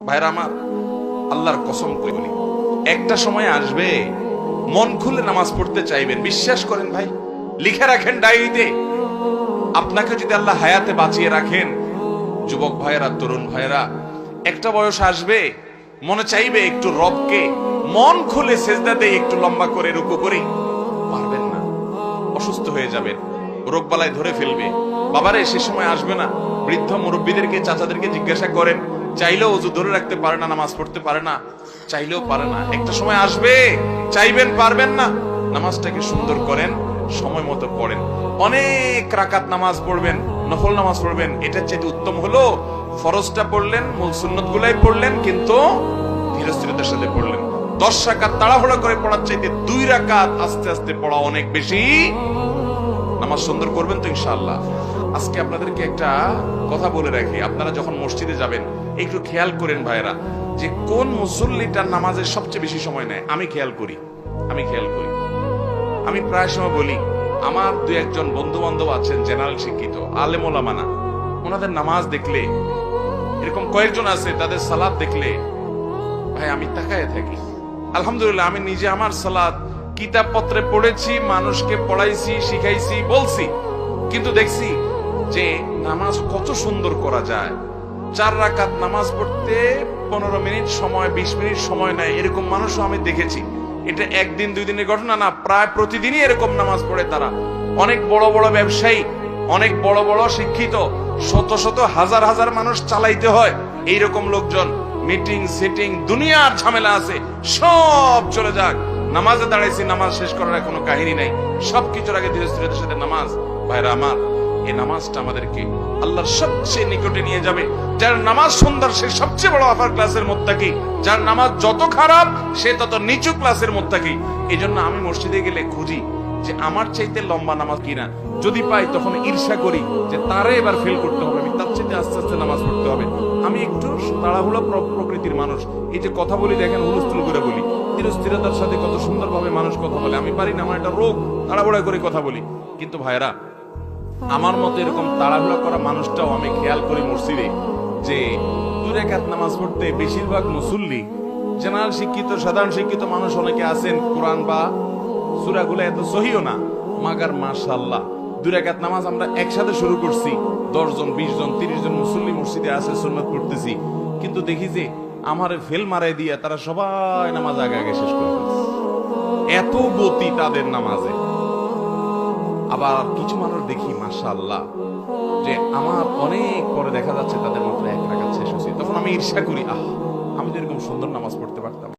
ভাইরা আমার, আল্লাহর কসম করে বলি, একটা সময় আসবে মন খুলে নামাজ পড়তে চাইবেন। বিশ্বাস করেন ভাই, লিখে রাখেন ডায়েরিতে। আপনাকে যদি আল্লাহ হায়াতে বাঁচিয়ে রাখেন, যুবক ভাইয়েরা, তরুণ ভাইয়েরা, একটা বয়স আসবে মনে চাইবে একটু রবকে মন খুলে সেজদা দেই, একটু লম্বা করে রুকু করি। পারবেন না, অসুস্থ হয়ে যাবেন, রোগবালাই ধরে ফেলবে। বাবারে, সে সময় আসবে না? বৃদ্ধ মুরব্বীদেরকে, চাচাদেরকে জিজ্ঞাসা করেন, চাইলেও ওযু ধরে রাখতে পারে না, নামাজ পড়তে পারে না, চাইলেও পারে না। একটা সময় আসবে চাইবেন, পারবেন না। নামাজটাকে সুন্দর করেন, সময় মতো পড়েন। অনেক রাকাত নামাজ পড়বেন, নফল নামাজ পড়বেন। এটার চেয়ে উত্তম হলো ফরজটা পড়লেন, মূল সুন্নত গুলাই পড়লেন, কিন্তু ধীরস্থিরতার সাথে পড়লেন। 10 রাকাত তাড়াহুড়া করে পড়ার চাইতে 2 রাকাত আস্তে আস্তে পড়া অনেক বেশি। নামাজ সুন্দর করবেন তো ইনশাআল্লাহ। আজকে আপনাদেরকে একটা কথা বলে রাখি, আপনারা যখন মসজিদে যাবেন একটু খেয়াল করেন ভাইরা, যে কোন মুসল্লিটার নামাজের সবচেয়ে বেশি সময় নেয়। আমি খেয়াল করি। আমি প্রায় সময় বলি, আমার 2-1 বন্ধু বান্ধব আছেন জেনারেল শিক্ষিত, আলেম ওলামা না, ওনাদের নামাজ দেখলে, এরকম কয়েকজন আছে, তাদের সালাত দেখলে ভাই আমি তাকায় থাকি। আলহামদুলিল্লাহ, আমি নিজে আমার সালাত কিতাব পত্রে পড়েছি, মানুষকে পড়াইছি, শিখাইছি, বলছি, কিন্তু দেখছি যে নামাজ কত সুন্দর করা যায়। 4 রাকাত নামাজ পড়তে 15 মিনিট সময়, 20 মিনিট সময় নেয়, এরকম মানুষও আমি দেখেছি। এটা 1 দিন 2 দিনের ঘটনা না, প্রায় প্রতিদিনই এরকম নামাজ পড়ে তারা। অনেক বড় বড় ব্যবসায়ী, অনেক বড় বড় শিক্ষিত, শত শত হাজার হাজার মানুষ চালাইতে হয়, এইরকম লোকজন, মিটিং সেটিং দুনিয়ার ঝামেলা আছে, সব চলে যাক, নামাজে দাঁড়াইছি, নামাজ শেষ করার কোনো কাহিনী নাই, সবকিছুর আগে ধীরস্থিরতার সাথে নামাজ। ভাইরা আমার, এই নামাজটা আমাদেরকে আল্লাহর সবচেয়ে নিকটে নিয়ে যাবে। যার নামাজ সুন্দর সে সবচেয়ে বড় আফার ক্লাসের মুত্তাকি, যার নামাজ যত খারাপ সে তত নিচু ক্লাসের মুত্তাকি। এই জন্য আমি মসজিদে গেলে খুঁজি যে আমার চাইতে লম্বা নামাজ কিনা, যদি পাই তখন ঈর্ষা করি যে তারে এবার ফেল করতে হবে, আমি তার চাইতে আস্তে আস্তে নামাজ পড়তে হবে। আমি একটু তাড়াহুড়া প্রকৃতির মানুষ, এই যে কথা বলি দেখেন হুলস্থুল করে বলি, ধীরস্থিরতার সাথে কত সুন্দরভাবে মানুষ কথা বলে, আমি পারি না, আমার একটা রোগ, তাড়াহুড়া করে কথা বলি। কিন্তু ভাইরা, আমার মতো এরকম তাড়াহুড়া করা মানুষটাও আমি খেয়াল করি মসজিদে, যে 2 রাকাত নামাজ পড়তে বেশিরভাগ মুসল্লি, জেনারেল শিক্ষিত, সাধারণ শিক্ষিত মানুষ অনেকে আছেন, কোরআন বা সূরাগুলো এত সহিও না, মাগার মাশাআল্লাহ 2 রাকাত নামাজ আমরা একসাথে শুরু করছি, 10 জন, 20 জন, 30 জন মুসল্লি মসজিদে আছে, সুন্নাত পড়তেছি, কিন্তু দেখি যে আমারে ফেল মারাই দিয়ে তারা সবাই নামাজ আগে আগে শেষ করে ফেলছে। এত গতি তাদের নামাজে। আবার কিছু মানুষ দেখি মাশাআল্লাহ, যে আমার অনেক পরে দেখা যাচ্ছে তাদের মাত্র 1 রাকাত শেষ হয়েছে, তখন আমি ঈর্ষা করি, আমি তো এরকম সুন্দর নামাজ পড়তে পারতাম।